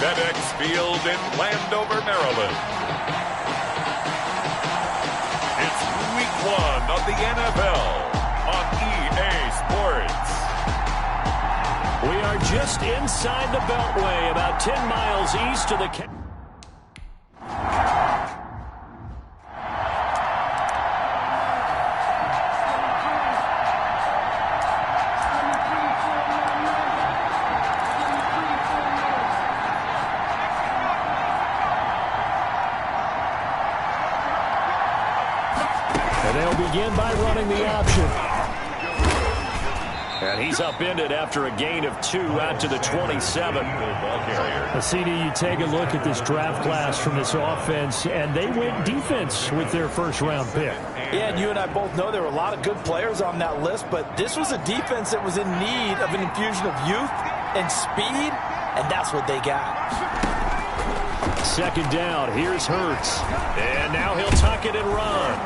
FedEx Field in Landover, Maryland. It's Week 1 of the NFL on EA Sports. We are just inside the Beltway, about 10 miles east of the... And they'll begin by running the option. And he's upended after a gain of 2 out to the 27. CD, you take a look at this draft class from this offense, and they went defense with their first-round pick. Yeah, and you and I both know there were a lot of good players on that list, but this was a defense that was in need of an infusion of youth and speed, and that's what they got. Second down, here's Hurts. And now he'll tuck it and run.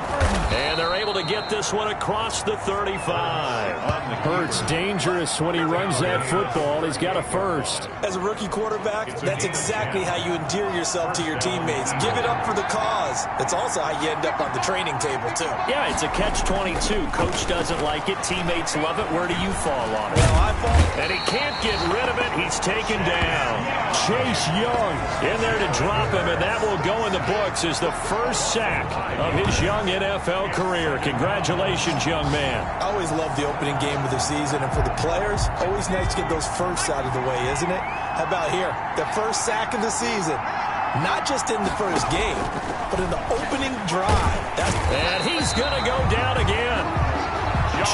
And they're able to get this one across the 35. Hurts dangerous when he runs that football. He's got a first. As a rookie quarterback, that's exactly how you endear yourself to your teammates. Give it up for the cause. It's also how you end up on the training table, too. Yeah, it's a catch-22. Coach doesn't like it. Teammates love it. Where do you fall on it? Well, I fall. And he can't get rid of it. He's taken down. Chase Young in there to drop him, and that will go in the books as the first sack of his young NFL career. Congratulations, young man. I always love the opening game of the season, and for the players, always nice to get those firsts out of the way, isn't it? How about here? The first sack of the season. Not just in the first game, but in the opening drive. And he's going to go down again.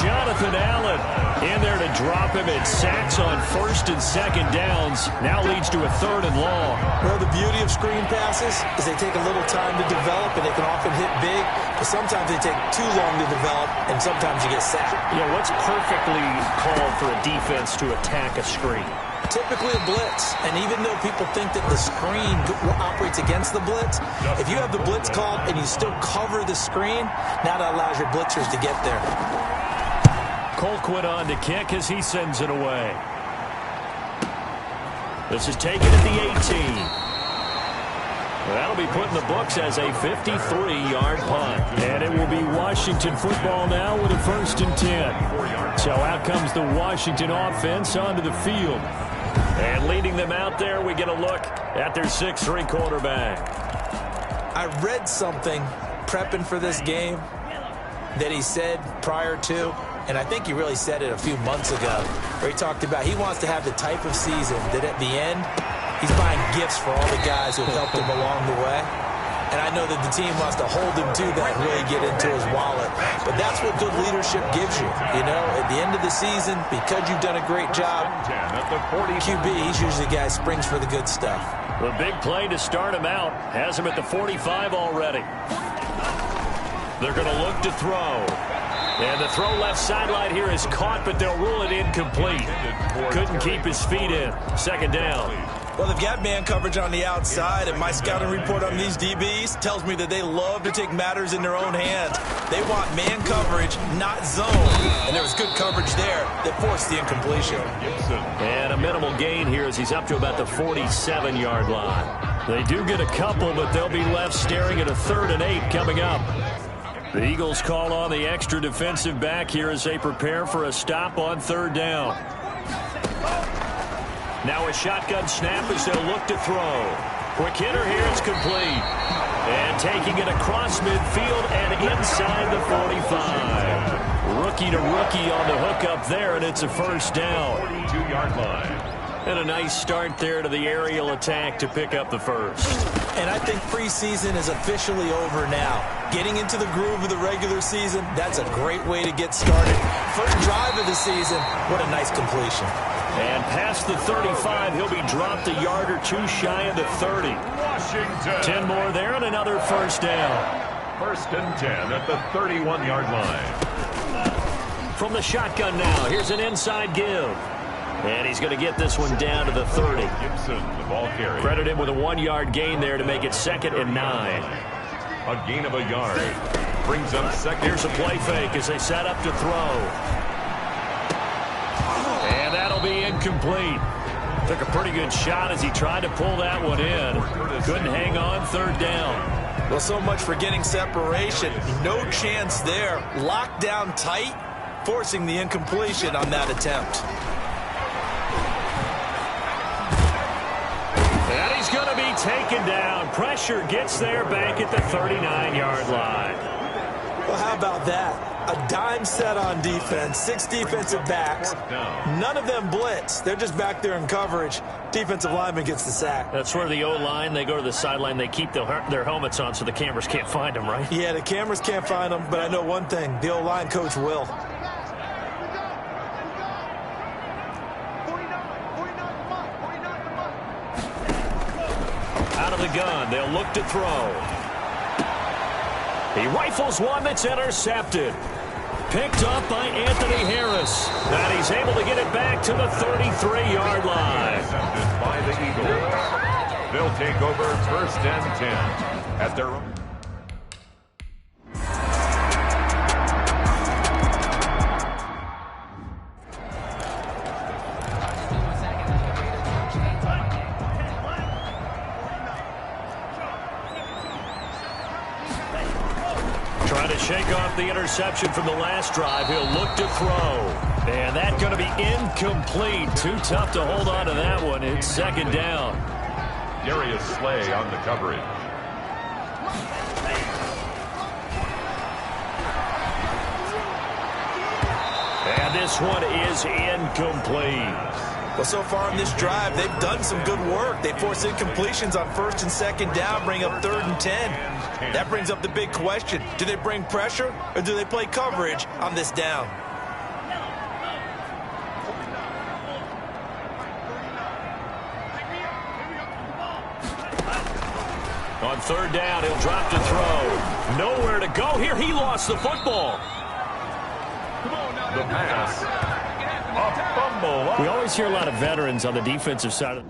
Jonathan Allen in there to drop him. It sacks on first and second downs. Now leads to a third and long. Well, the beauty of screen passes is they take a little time to develop, and they can often hit big, but sometimes they take too long to develop, and sometimes you get sacked. Yeah, what's perfectly called for a defense to attack a screen? Typically a blitz, and even though people think that the screen operates against the blitz, if you have the blitz called and you still cover the screen, now that allows your blitzers to get there. Colquitt on to kick as he sends it away. This is taken at the 18. That'll be put in the books as a 53-yard punt. And it will be Washington football now with a 1st and 10. So out comes the Washington offense onto the field. And leading them out there, we get a look at their 6'3 quarterback. I read something prepping for this game that he said prior to, and I think he really said it a few months ago, where he talked about he wants to have the type of season that at the end, he's buying gifts for all the guys who have helped him along the way. And I know that the team wants to hold him to that and really get into his wallet. But that's what good leadership gives you. You know, at the end of the season, because you've done a great job, QB, he's usually the guy who springs for the good stuff. The big play to start him out has him at the 45 already. They're going to look to throw. And the throw left sideline here is caught, but they'll rule it incomplete. Couldn't keep his feet in. Second down. Well, they've got man coverage on the outside, and my scouting report on these DBs tells me that they love to take matters in their own hands. They want man coverage, not zone. And there was good coverage there that forced the incompletion. And a minimal gain here as he's up to about the 47-yard line. They do get a couple, but they'll be left staring at a 3rd and 8 coming up. The Eagles call on the extra defensive back here as they prepare for a stop on 3rd down. Now a shotgun snap as they'll look to throw. Quick hitter here, it's complete. And taking it across midfield and inside the 45. Rookie to rookie on the hook up there, and it's a 1st down. 42-yard line. And a nice start there to the aerial attack to pick up the first. And I think preseason is officially over now. Getting into the groove of the regular season, that's a great way to get started. First drive of the season, what a nice completion. And past the 35, he'll be dropped a yard or two shy of the 30. Washington. 10 more there and another 1st down. 1st and 10 at the 31-yard line. From the shotgun now, here's an inside give. And he's going to get this one down to the 30. Gibson, the ball carrier. Credit him with a 1-yard gain there to make it 2nd and 9. A gain of a yard. Brings up 2nd. Here's a play fake as they set up to throw. And that'll be incomplete. Took a pretty good shot as he tried to pull that one in. Couldn't hang on third down. Well, so much for getting separation. No chance there. Locked down tight, forcing the incompletion on that attempt. And he's going to be taken down. Pressure gets there back at the 39-yard line. Well, how about that? A dime set on defense, 6 defensive backs. None of them blitz. They're just back there in coverage. Defensive lineman gets the sack. That's where the O-line, they go to the sideline, they keep their helmets on so the cameras can't find them, right? Yeah, the cameras can't find them, but I know one thing. The O-line coach will. Out of the gun, they'll look to throw. He rifles one that's intercepted. Picked up by Anthony Harris. And he's able to get it back to the 33-yard line. Intercepted by the Eagles. They'll take over 1st and 10 at their own. Trying to shake off the interception from the last drive. He'll look to throw. And that's going to be incomplete. Too tough to hold on to that one. It's 2nd down. Darius Slay on the coverage. And this one is incomplete. Well, so far in this drive, they've done some good work. They force incompletions on 1st and 2nd down, bring up 3rd and 10. That brings up the big question. Do they bring pressure or do they play coverage on this down? On 3rd down, he'll drop to throw. Nowhere to go here. He lost the football. The pass. A fumble. We always hear a lot of veterans on the defensive side of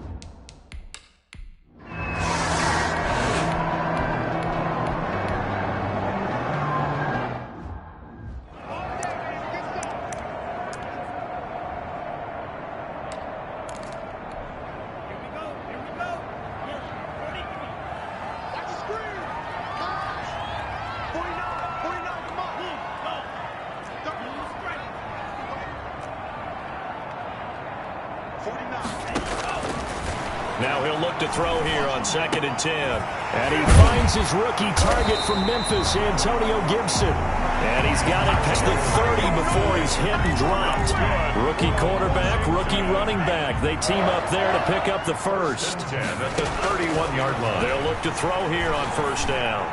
Now he'll look to throw here on 2nd and 10. And he finds his rookie target from Memphis, Antonio Gibson. And he's got it past the 30 before he's hit and dropped. Rookie quarterback, rookie running back. They team up there to pick up the first. 10 at the 31-yard line. They'll look to throw here on 1st down.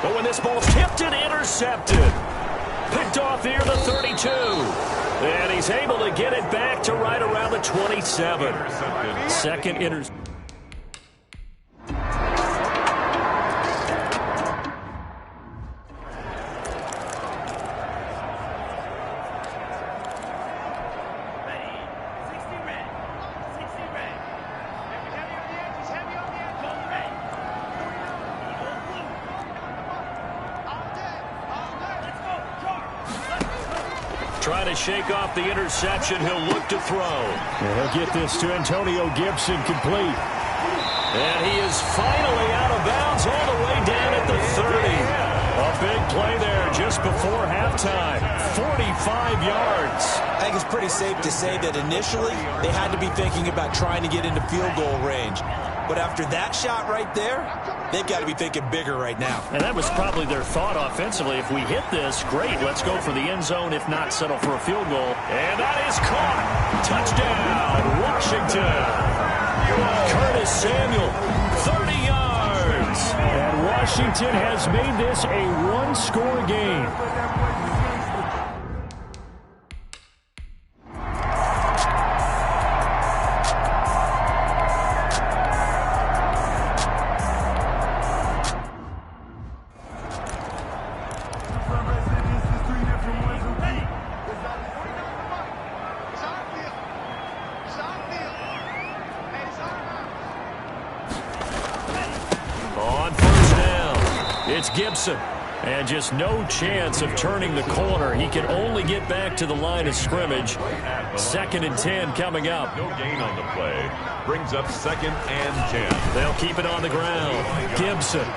But when this ball's tipped and intercepted. Picked off here the 32. And he's able to get it back to right around the 27. Second interception. Trying to shake off the interception. He'll look to throw. And he'll get this to Antonio Gibson complete. And he is finally out of bounds all the way down at the 30. A big play there just before halftime. 45 yards. I think it's pretty safe to say that initially they had to be thinking about trying to get into field goal range. But after that shot right there, they've got to be thinking bigger right now. And that was probably their thought offensively. If we hit this, great. Let's go for the end zone. If not, settle for a field goal. And that is caught. Touchdown, Washington. Curtis Samuel, 30 yards. And Washington has made this a one-score game. It's Gibson. And just no chance of turning the corner. He can only get back to the line of scrimmage. 2nd and 10 coming up. No gain on the play. Brings up 2nd and 10. They'll keep it on the ground. Gibson.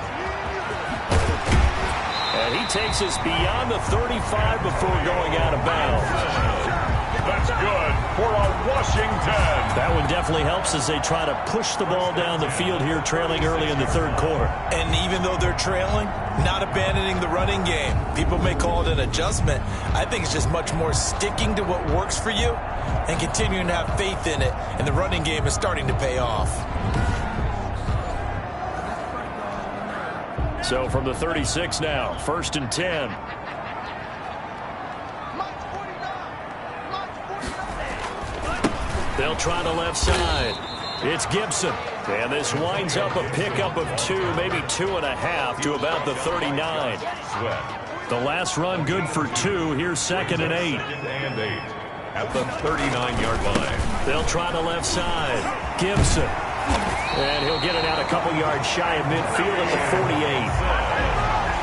And he takes us beyond the 35 before going out of bounds. That's good for a Washington. That one definitely helps as they try to push the ball down the field here, trailing early in the 3rd quarter. And even though they're trailing, not abandoning the running game. People may call it an adjustment. I think it's just much more sticking to what works for you and continuing to have faith in it. And the running game is starting to pay off. So from the 36 now, 1st and 10. They'll try the left side. It's Gibson. And this winds up a pickup of 2, maybe 2.5 to about the 39. The last run good for 2. Here's 2nd and 8. And 8 at the 39-yard line. They'll try the left side. Gibson. And he'll get it out a couple yards shy of midfield at the 48.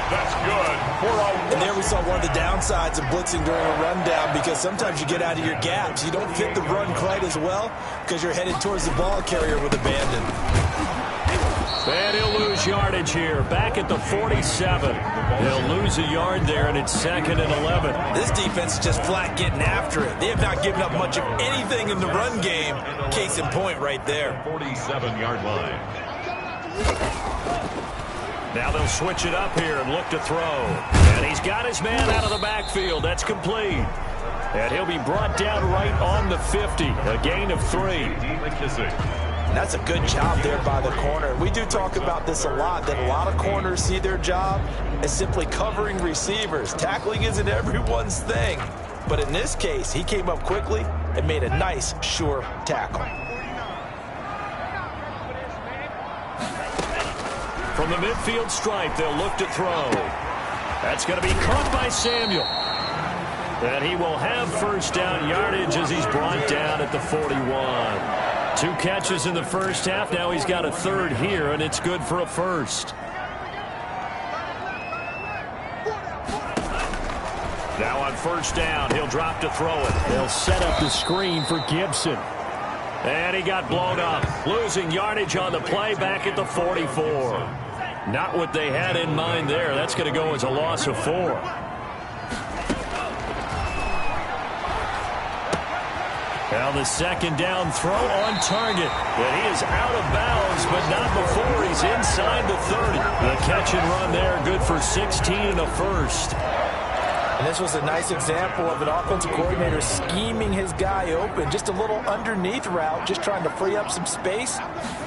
That's good for a... And there we saw one of the downsides of blitzing during a rundown, because sometimes you get out of your gaps. You don't fit the run quite as well because you're headed towards the ball carrier with abandon. And he'll lose yardage here. Back at the 47. He'll lose a yard there, and it's 2nd and 11. This defense is just flat getting after it. They have not given up much of anything in the run game. Case in point right there. 47-yard line. Now they'll switch it up here and look to throw. And he's got his man out of the backfield. That's complete. And he'll be brought down right on the 50. A gain of 3. And that's a good job there by the corner. We do talk about this a lot, that a lot of corners see their job as simply covering receivers. Tackling isn't everyone's thing. But in this case, he came up quickly and made a nice, sure tackle. From the midfield stripe, they'll look to throw. That's going to be caught by Samuel. And he will have 1st down yardage as he's brought down at the 41. 2 catches in the 1st half. Now he's got a 3rd here, and it's good for a 1st. Now on 1st down, he'll drop to throw it. They'll set up the screen for Gibson. And he got blown up, losing yardage on the play back at the 44. Not what they had in mind there. That's going to go as a loss of 4. Now the 2nd down throw on target. And he is out of bounds, but not before he's inside the 30. The catch and run there, good for 16 and a 1st. And this was a nice example of an offensive coordinator scheming his guy open. Just a little underneath route, just trying to free up some space,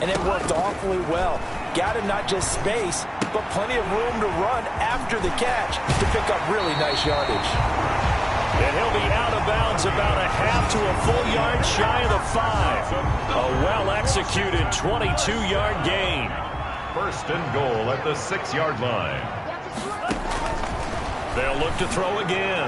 and it worked awfully well. Got him not just space, but plenty of room to run after the catch to pick up really nice yardage. And he'll be out of bounds about a half to a full yard shy of the 5. A well-executed 22-yard gain. 1st and goal at the 6-yard line. They'll look to throw again.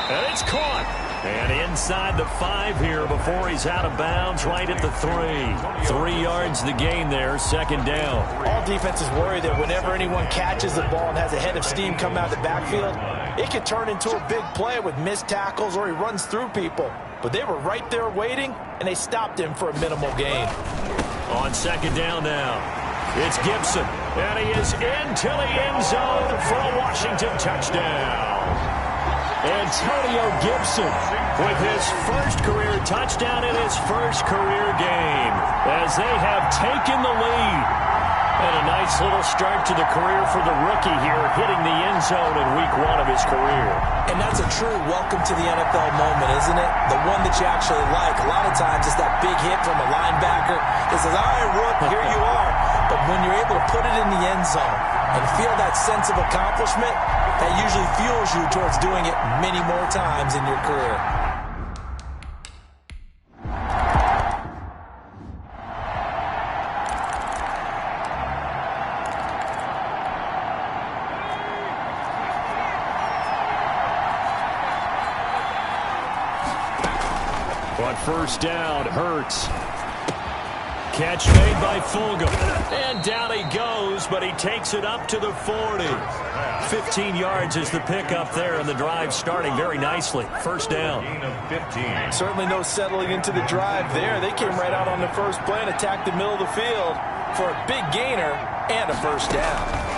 And it's caught. And inside the 5 here before he's out of bounds right at the 3. 3 yards the gain there, 2nd down. All defenses worry that whenever anyone catches the ball and has a head of steam come out of the backfield, it could turn into a big play with missed tackles or he runs through people. But they were right there waiting, and they stopped him for a minimal gain. On 2nd down now. It's Gibson, and he is into the end zone for a Washington touchdown. Antonio Gibson with his 1st career touchdown in his 1st career game as they have taken the lead. And a nice little start to the career for the rookie here, hitting the end zone in week 1 of his career. And that's a true welcome to the NFL moment, isn't it? The one that you actually like. A lot of times it's that big hit from a linebacker that says, all right, Rook, here you are. But when you're able to put it in the end zone and feel that sense of accomplishment, that usually fuels you towards doing it many more times in your career. On 1st down, Hurts. Catch made by Fulgham. And down he goes, but he takes it up to the 40. 15 yards is the pickup there, and the drive starting very nicely. First down. Certainly no settling into the drive there. They came right out on the first play and attacked the middle of the field for a big gainer and a first down.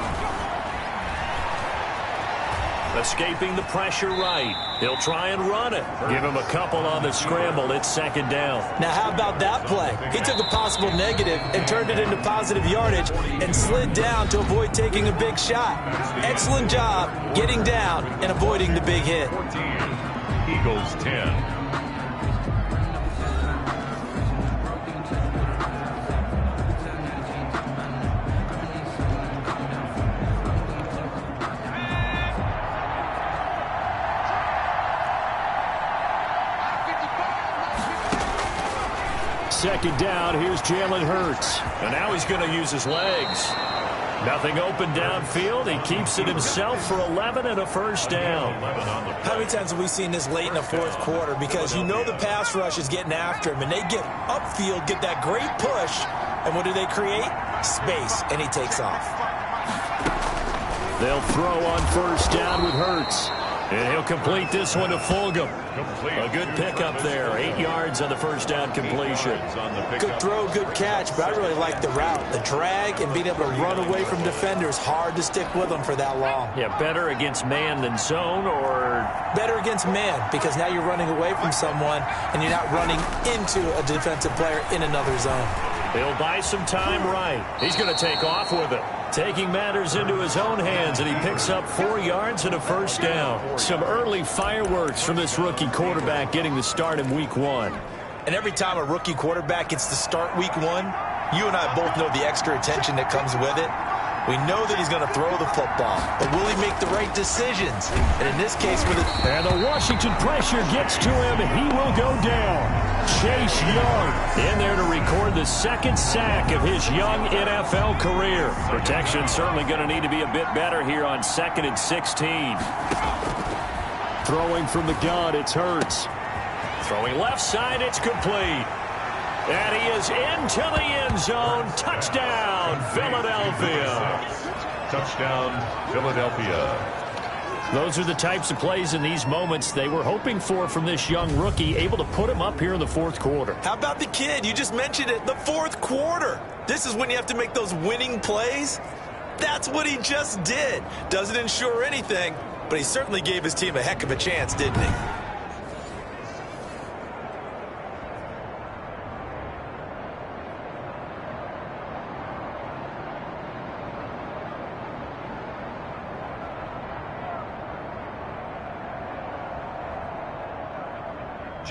Escaping the pressure right. He'll try and run it. Give him a couple on the scramble. It's second down. Now, how about that play? He took a possible negative and turned it into positive yardage and slid down to avoid taking a big shot. Excellent job getting down and avoiding the big hit. 14, Eagles 10. Second down, here's Jalen Hurts. And now he's going to use his legs. Nothing open downfield. He keeps it himself for 11 and a first down. How many times have we seen this late in the fourth quarter? Because you know the pass rush is getting after him, and they get upfield, get that great push, and what do they create? Space, and he takes off. They'll throw on first down with Hurts. And he'll complete this one to Fulgham. A good pickup there. 8 yards on the first down completion. Good throw, good catch, but I really like the route. The drag and being able to run away from defenders, hard to stick with them for that long. Yeah, better against man than zone, or? Better against man, because now you're running away from someone and you're not running into a defensive player in another zone. He'll buy some time right. He's going to take off with it. Taking matters into his own hands, and he picks up 4 yards and a first down. Some early fireworks from this rookie quarterback getting the start in week 1. And every time a rookie quarterback gets to start week 1, you and I both know the extra attention that comes with it. We know that he's going to throw the football, but will he make the right decisions? And in this case, with it. And the Washington pressure gets to him, and he will go down. Chase Young in there to record the second sack of his young NFL career. Protection certainly going to need to be a bit better here on 2nd and 16. Throwing from the gun, it's Hurts. Throwing left side, it's complete. And he is into the end zone. Touchdown, Philadelphia. Touchdown, Philadelphia. Those are the types of plays in these moments they were hoping for from this young rookie, able to put him up here in the fourth quarter. How about the kid? You just mentioned it, the fourth quarter. This is when you have to make those winning plays. That's what he just did. Doesn't ensure anything, but he certainly gave his team a heck of a chance, didn't he?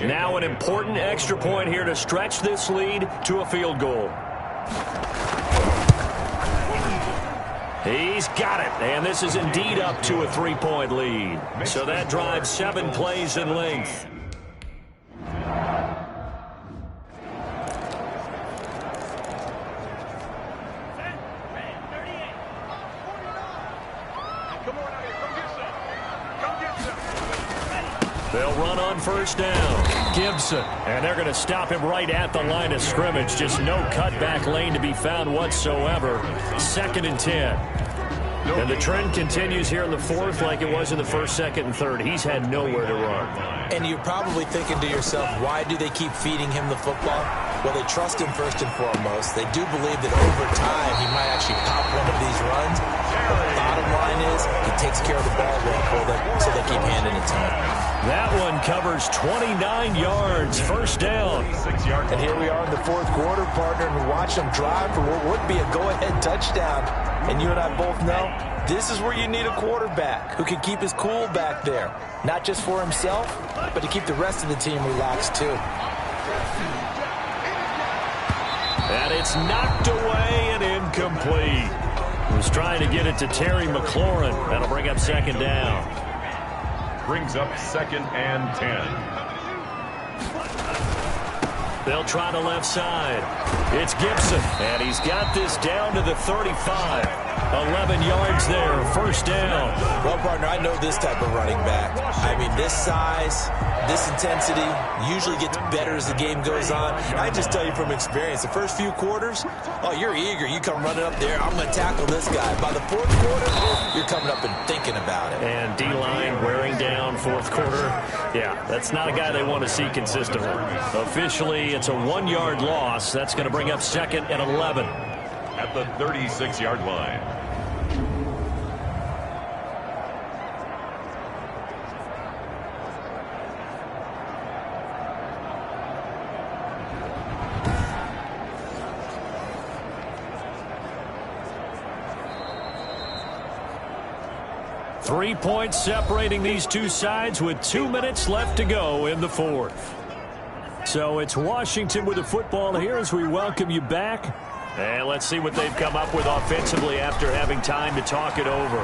Now an important extra point here to stretch this lead to a field goal. He's got it, and this is indeed up to a 3-point lead. So that drives 7 plays in length. They'll run on first down. Gibson. And they're going to stop him right at the line of scrimmage. Just no cutback lane to be found whatsoever. 2nd and 10. And the trend continues here in the fourth like it was in the first, second, and third. He's had nowhere to run. And you're probably thinking to yourself, why do they keep feeding him the football? Well, they trust him first and foremost. They do believe that over time he might actually pop one of these runs. But the bottom line is he takes care of the ball well for them, so they keep handing it to him. That one covers 29 yards. First down. And here we are in the fourth quarter, partner, and watch them drive for what would be a go-ahead touchdown. And you and I both know this is where you need a quarterback who can keep his cool back there. Not just for himself, but to keep the rest of the team relaxed too. And it's knocked away and incomplete. He was trying to get it to Terry McLaurin. That'll bring up second down. Brings up 2nd and 10. They'll try the left side. It's Gibson, and he's got this down to the 35. 11 yards there, first down. Well, partner, I know this type of running back. I mean, this size, this intensity usually gets better as the game goes on. I just tell you from experience, the first few quarters, oh, you're eager. You come running up there, I'm going to tackle this guy. By the fourth quarter, you're coming up and thinking about it. And D-line wearing down fourth quarter. Yeah, that's not a guy they want to see consistently. Officially, it's a 1-yard loss. That's going to bring up second and 11. At the 36-yard line. Three points separating these two sides with 2 minutes left to go in the fourth. So it's Washington with the football here as we welcome you back. And let's see what they've come up with offensively after having time to talk it over.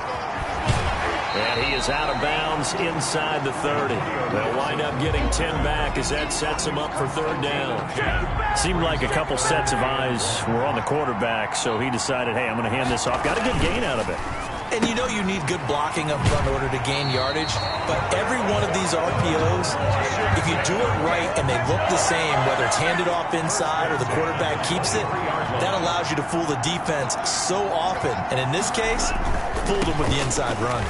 And he is out of bounds inside the 30. They'll wind up getting 10 back as that sets him up for third down. Seemed like a couple sets of eyes were on the quarterback, so he decided, hey, I'm going to hand this off. Got a good gain out of it. And you know you need good blocking up front in order to gain yardage. But every one of these RPOs, if you do it right and they look the same, whether it's handed off inside or the quarterback keeps it, that allows you to fool the defense so often. And in this case, fooled them with the inside run.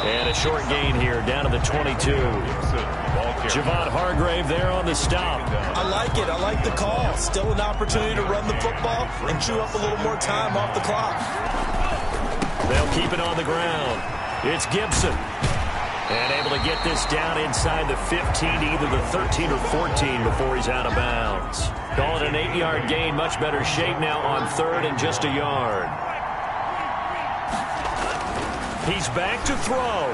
And a short gain here down to the 22. Javon Hargrave there on the stop. I like it. I like the call. Still an opportunity to run the football and chew up a little more time off the clock. They'll keep it on the ground. It's Gibson. And able to get this down inside the 15, either the 13 or 14 before he's out of bounds. Call it an 8-yard gain. Much better shape now on third and just a yard. He's back to throw.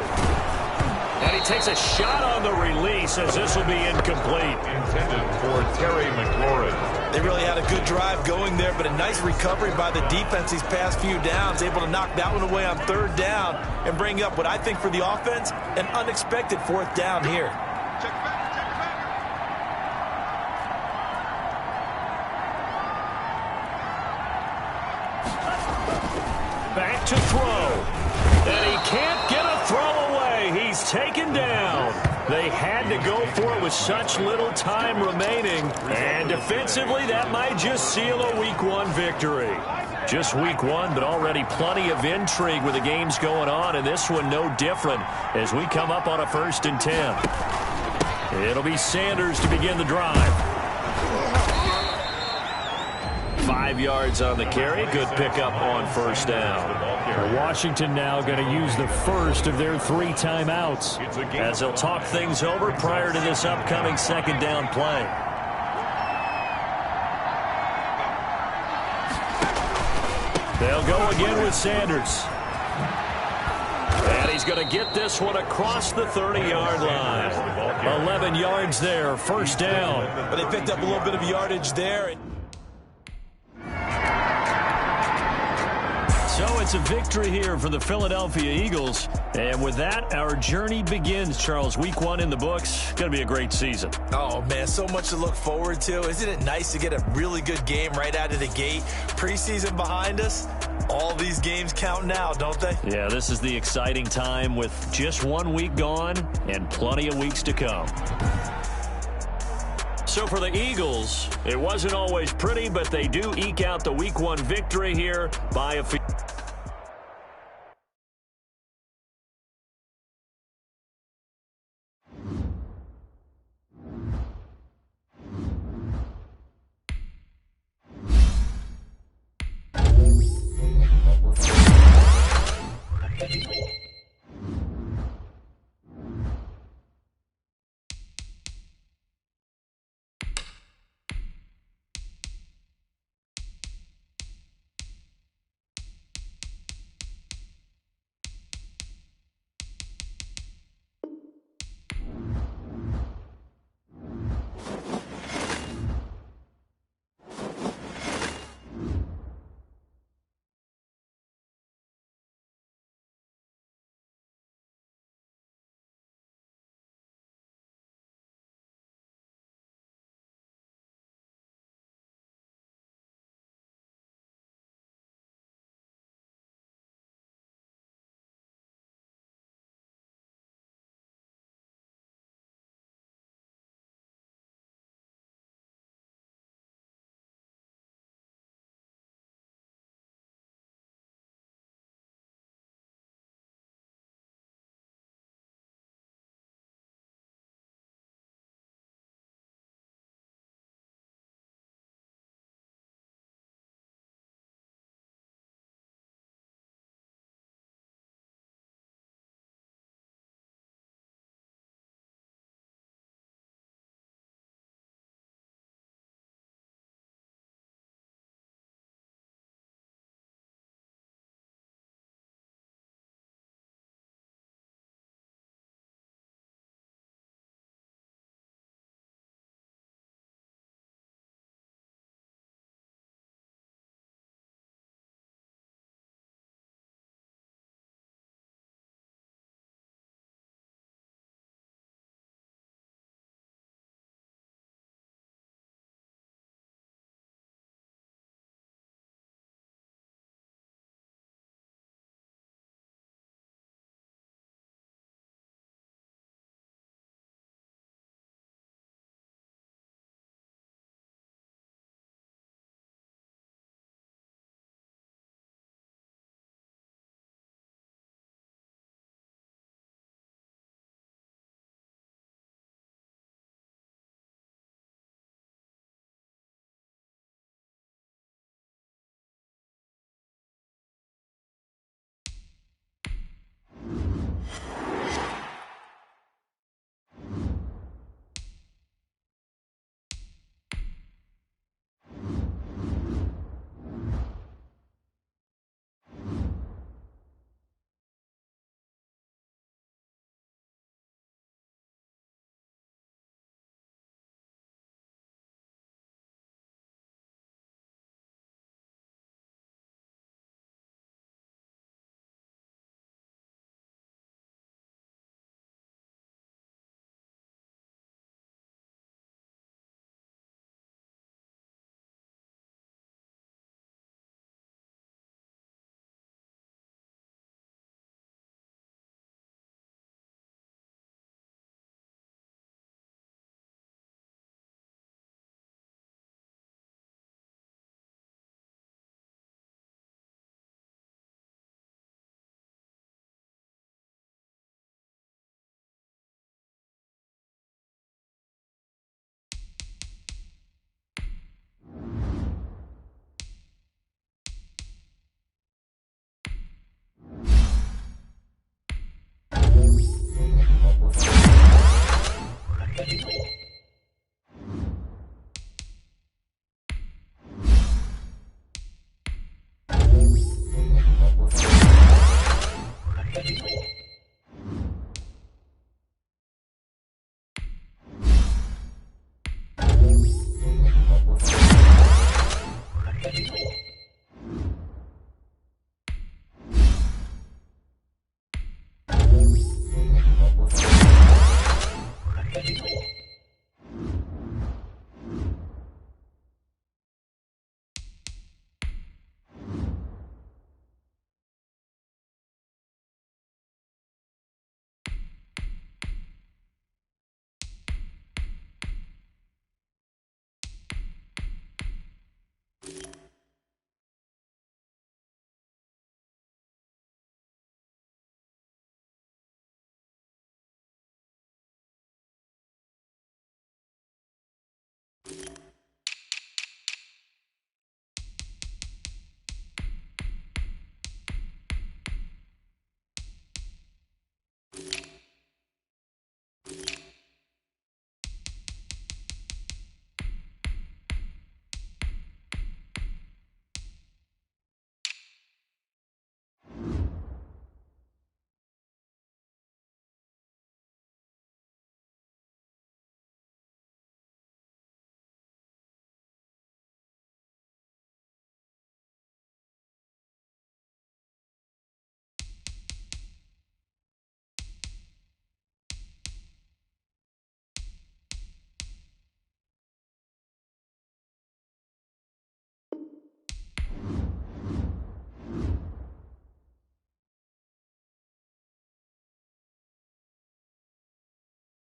And he takes a shot on the release as this will be incomplete. Intended for Terry McLaurin. They really had a good drive going there, but a nice recovery by the defense these past few downs, able to knock that one away on third down and bring up what I think for the offense, an unexpected fourth down here. Back to throw. And he can't get a throw away. He's taken down. They had to go for it with such little time remaining. And defensively, that might just seal a Week 1 victory. Just Week 1, but already plenty of intrigue with the games going on. And this one no different as we come up on a 1st and 10. It'll be Sanders to begin the drive. 5 yards on the carry. Good pickup on first down. Washington now going to use the first of their 3 timeouts as they'll talk things over prior to this upcoming second down play. They'll go again with Sanders. And he's going to get this one across the 30-yard line. 11 yards there, first down. But they picked up a little bit of yardage there. So it's a victory here for the Philadelphia Eagles. And with that, our journey begins, Charles. Week 1 in the books. Going to be a great season. Oh, man, so much to look forward to. Isn't it nice to get a really good game right out of the gate? Preseason behind us. All these games count now, don't they? Yeah, this is the exciting time with just 1 week gone and plenty of weeks to come. So for the Eagles, it wasn't always pretty, but they do eke out the Week 1 victory here by a